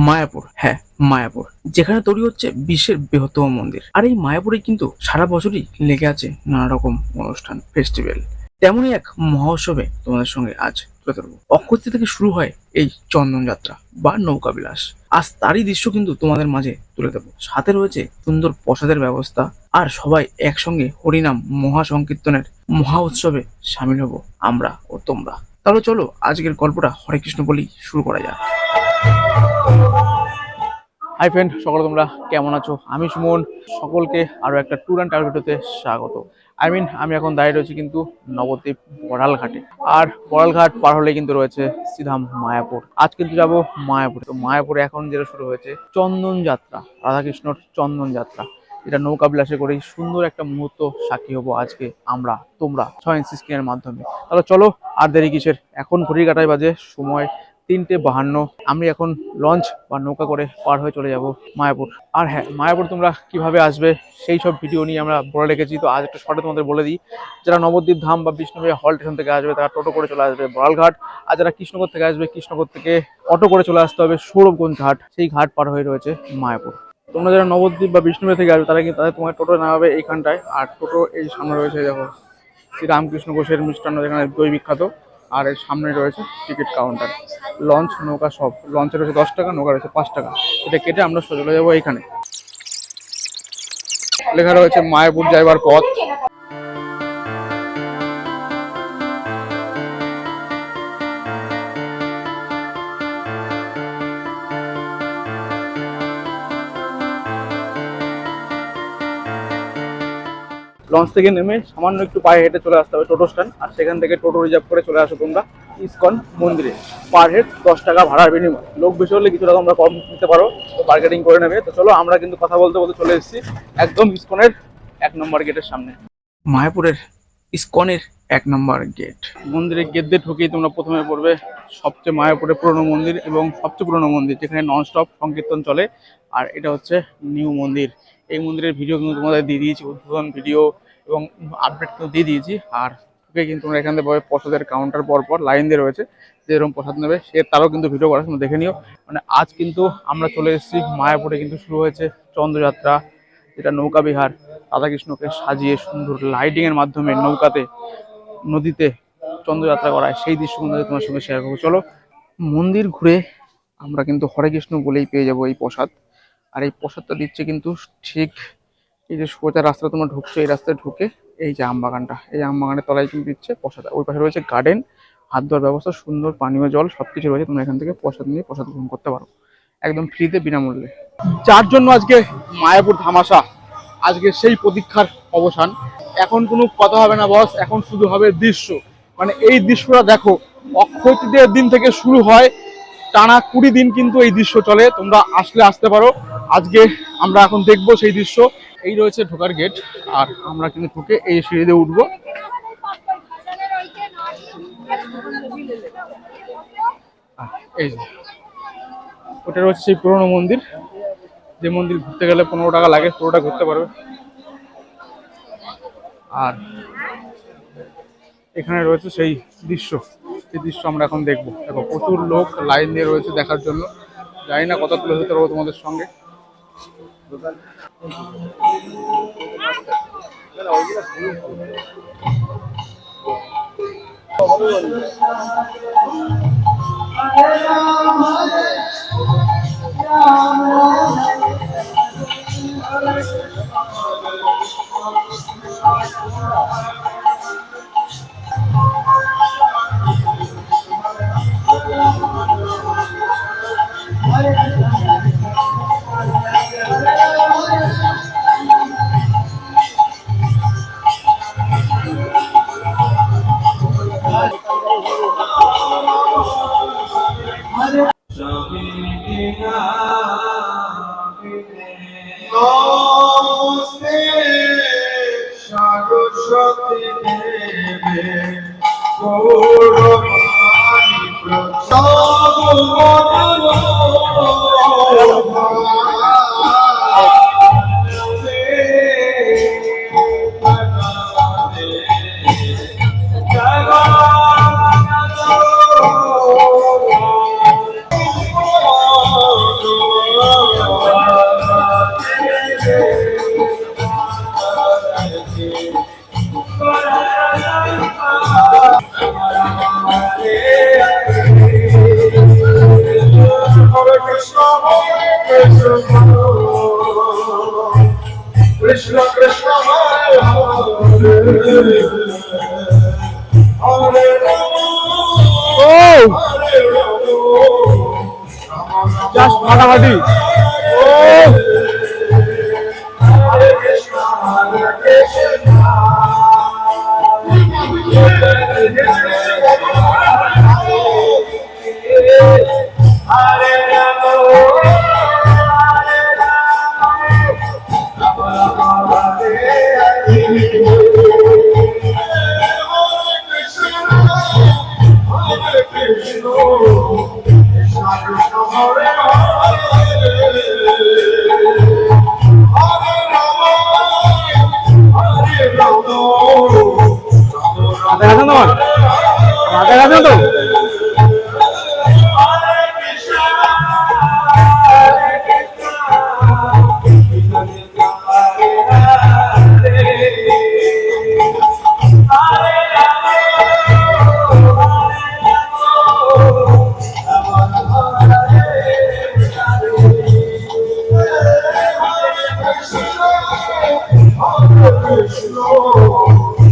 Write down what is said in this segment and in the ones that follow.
মায়াপুর, হ্যাঁ মায়াপুর, যেখানে তৈরি হচ্ছে বিশ্বের বৃহত্তম মন্দির। আর এই মায়াপুরে কিন্তু সারা বছরই লেগে আছে নানা রকম অনুষ্ঠান, ফেস্টিভ্যাল। তেমনই এক মহোৎসবে তোমাদের সঙ্গে আজ তুলে ধরবো। অক্ষয় তৃতীয়া থেকে শুরু হয় এই চন্দন যাত্রা বা নৌকা বিলাস। আজ তারই দৃশ্য কিন্তু তোমাদের মাঝে তুলে দেবো। সাথে রয়েছে সুন্দর প্রসাদের ব্যবস্থা, আর সবাই একসঙ্গে হরিনাম মহা সংকীর্তনের মহা উৎসবে সামিল হব আমরা ও তোমরা। তাহলে চলো আজকের গল্পটা হরে কৃষ্ণ বলেই শুরু করা যাক। হাই ফ্রেন্ড, সকলে তোমরা কেমন আছো? আমি সুমন, সকলকে আরো একটা ট্যুর অ্যান্ড ট্রাভেল ভিডিওতে স্বাগত। আমি এখন দাঁড়িয়ে রয়েছি কিন্তু নবদ্বীপ বড়াল ঘাটে। আর বড়াল ঘাট পার হলে কিন্তু রয়েছে সিধা মায়াপুর। আজ কিন্তু যাব মায়াপুর। তো মায়াপুরে এখন যেটা শুরু হয়েছে চন্দন যাত্রা, রাধাকৃষ্ণর চন্দন যাত্রা, এটা নৌকা বিলাসে করেই সুন্দর একটা মুহূর্ত সাক্ষী হবো আজকে আমরা তোমরা ছয় স্ক্রিনের মাধ্যমে। তাহলে চলো আর দেরি কিসের, এখন ঘড়ির কাঁটায় বাজে সময় 3:52। আমি এখন লঞ্চ বা নৌকা করে পার হয়ে চলে যাব মায়াপুর। আর হ্যাঁ, মায়াপুর তোমরা কিভাবে আসবে সেই সব ভিডিও নিয়ে আমরা বলে রেখেছি। তো আজ একটু শর্টে তোমাদের বলে দিই। যারা নবদ্বীপ ধাম বা বিষ্ণুপ্রিয়া হল স্টেশন থেকে আসবে তারা টোটো করে চলে আসবে বড়ালঘাট। আর যারা কৃষ্ণনগর থেকে আসবে, কৃষ্ণনগর থেকে অটো করে চলে আসতে হবে সৌরভগঞ্জ ঘাট। সেই ঘাট পার হয়ে রয়েছে মায়াপুর। তোমরা যারা নবদ্বীপ বা বিষ্ণুপ্রিয়া থেকে আসবে তারা কিন্তু তোমার টোটো নামাবে এইখানটায়। আর টোটো এই সামনে রয়েছে, দেখো শ্রী রামকৃষ্ণ ঘোষের মিষ্টান্ন, যেখানে দই বিখ্যাত। আর এর সামনে রয়েছে টিকিট কাউন্টার। লঞ্চ নৌকা সব, লঞ্চে রয়েছে 10 টাকা, নৌকা রয়েছে 5 টাকা। এটা কেটে আমরা চলে যাবো এইখানে। লেখা রয়েছে মায়াপুর যাইবার পথ। লঞ্চ থেকে নেমে সামান্য একটু পায়ে হেঁটে চলে আসতে হবে টোটো স্ট্যান্ড। আর সেখান থেকে টোটো রিজার্ভ করে চলে আসো তোমরা ইসকন মন্দিরে। পার হেড 10 টাকা ভাড়ার বিনিময়। লোক বেশি হলে কিছুটা তোমরা কম নিতে পারো, তো মার্কেটিং করে নেবে। তো চলো, আমরা কিন্তু কথা বলতে বলতে চলে এসেছি একদম ইসকনের 1 নম্বর গেটের সামনে। মায়াপুরের ইসকনের 1 নম্বর গেট। মন্দিরের গেট দিয়ে ঢুকেই তোমরা প্রথমে পড়বে সবচেয়ে মায়াপুরের পুরনো মন্দির এবং সবচেয়ে পুরনো মন্দির, যেখানে ননস্টপ সংকীর্তন চলে। আর এটা হচ্ছে নিউ মন্দির। এই মন্দিরের ভিডিও কিন্তু তোমাদের দিয়ে দিয়েছি, উদ্বোধন ভিডিও এবং আপডেট কিন্তু দিয়ে দিয়েছি। আর কিন্তু তোমরা এখান থেকে প্রসাদের কাউন্টার পর লাইন দিয়ে রয়েছে, যে এরকম প্রসাদ নেবে সে তারও কিন্তু ভিডিও করা, তোমরা দেখে নিও। মানে আজ কিন্তু আমরা চলে এসেছি মায়াপুরে, কিন্তু শুরু হয়েছে চন্দ্রযাত্রা, যেটা নৌকা বিহার। রাধাকৃষ্ণকে সাজিয়ে সুন্দর লাইটিং এর মাধ্যমে নৌকাতে নদীতে চন্দ্রযাত্রা করায়, সেই দৃশ্য তোমার সঙ্গে শেয়ার করবো। চলো, মন্দির ঘুরে আমরা কিন্তু হরে কৃষ্ণ বলেই পেয়ে যাবো এই প্রসাদ। আর এই প্রসাদটা দিচ্ছে কিন্তু ঠিক এই যে সোজা রাস্তা তোমরা ঢুকছো, এই রাস্তায় ঢুকে এই যে আমবাগানটা, এই আমবাগানের তলায় কিন্তু দিচ্ছে প্রসাদ। ওই পাশে রয়েছে গার্ডেন, হাত ধোয়ার ব্যবস্থা, সুন্দর পানীয় জল সবকিছু রয়েছে। তোমরা এখান থেকে প্রসাদ নিয়ে প্রসাদ গ্রহণ করতে পারো একদম ফ্রিতে, বিনামূল্যে। যার জন্য আজকে মায়াপুর ধামাসা, আজকে সেই প্রতীক্ষার অবসান। এখন কোনো কথা হবে না বস, এখন শুধু হবে দৃশ্য। মানে এই দৃশ্যটা দেখো, অক্ষয় তৃতীয়ার দিন থেকে শুরু হয়, টানা 20 দিন কিন্তু এই দৃশ্য চলে। তোমরা আসলে আসতে পারো। আজকে আমরা এখন দেখবো সেই দৃশ্য। এই রয়েছে ঢোকার গেট, আর আমরা কিন্তু ঢুকে এই সিঁড়ি দিয়ে উঠবো। এই যে ওটা রয়েছে সেই পুরনো মন্দির, যে মন্দির ঘুরতে গেলে 15 টাকা লাগে, পুরোটা ঘুরতে পারবে। আর এখানে রয়েছে সেই দৃশ্য, সেই দৃশ্য আমরা এখন দেখবো। দেখো প্রচুর লোক লাইন দিয়ে রয়েছে দেখার জন্য। জানি না কত তুলে ধরতে পারবো তোমাদের সঙ্গে। Krishna Krishna Hare Hare Hare Rama ও Hare Rama জাস্ট ফাটাফাটি। ও Hare Krishna Hare Krishna Hare Rama মাথা গেছে তোমার, মাথা গেছে তো।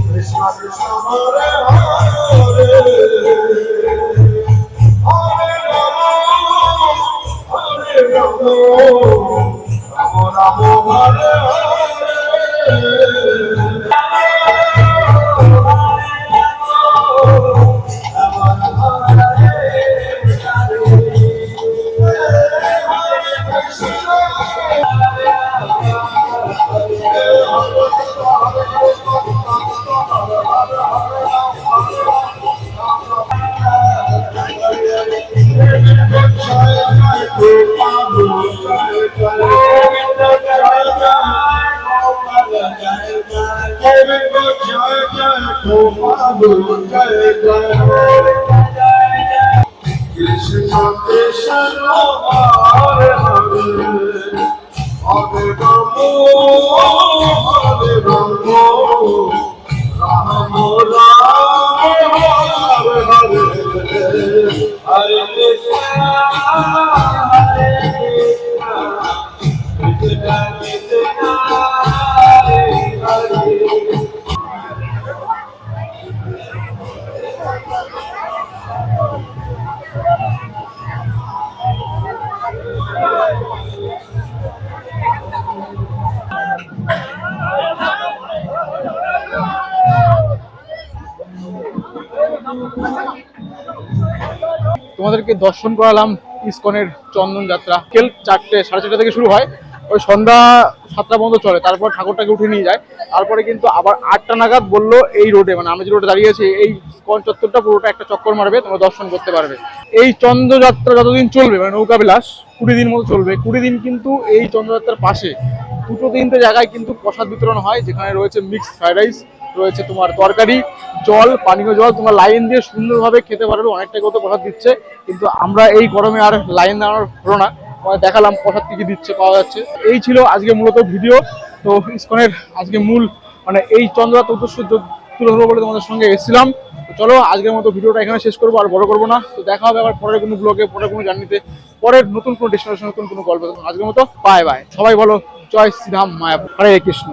Krishna Krishna Hare Hare Hare Rama Hare Rama Rama Rama Hare Krishna Krishna Hare Hare Hare Rama Hare Rama Rama Rama Hare Hare Hare Krishna Hare Krishna Krishna Krishna Hare Hare তোমাদেরকে দর্শন করালাম ইসকনের চন্দন যাত্রা। বিকেল 4টে, 4:30 থেকে শুরু হয়, ওই সন্ধ্যা 7টা পর্যন্ত চলে। তারপর ঠাকুরটাকে উঠে নিয়ে যায়। তারপরে কিন্তু আবার 8টা নাগাদ বললো এই রোডে, মানে আমরা যে রোডে দাঁড়িয়ে আছি, এই ইসকন চত্বরটা পুরোটা একটা চক্কর মারবে, তোমরা দর্শন করতে পারবে। এই চন্দ্রযাত্রা যতদিন চলবে, মানে নৌকা বিলাস 20 দিন মতো চলবে। 20 দিন কিন্তু এই চন্দ্রযাত্রার পাশে 2-3টে জায়গায় কিন্তু প্রসাদ বিতরণ হয়, যেখানে রয়েছে মিক্সড ফ্রাইড রাইস, রয়েছে তোমার তরকারি, জল, পানীয় জল। তোমরা লাইন দিয়ে সুন্দরভাবে খেতে পারবে, অনেকটা কত প্রসাদ দিচ্ছে। কিন্তু আমরা এই গরমে আর লাইন দাঁড়ানোর হলো না, দেখালাম প্রসাদ কি কি দিচ্ছে, পাওয়া যাচ্ছে। এই ছিল আজকে মূলত ভিডিও। তো ইসকনের আজকে মূল মানে এই চন্দ্রযাত্রা উদ্দেশ্য তুলে ধরবো বলে তোমাদের সঙ্গে এসেছিলাম। তো চলো আজকের মতো ভিডিওটা এখানে শেষ করবো, আর বড় করবো না। তো দেখা হবে আবার পরের কোনো ব্লগে, পরের কোনো জার্নিতে, পরের নতুন কোনো ডেস্টিনেশন, নতুন কোনো গল্প। আজকের মতো বাই বাই। সবাই বলো জয় শ্রীরাম, মায়াপুর, হরে কৃষ্ণ।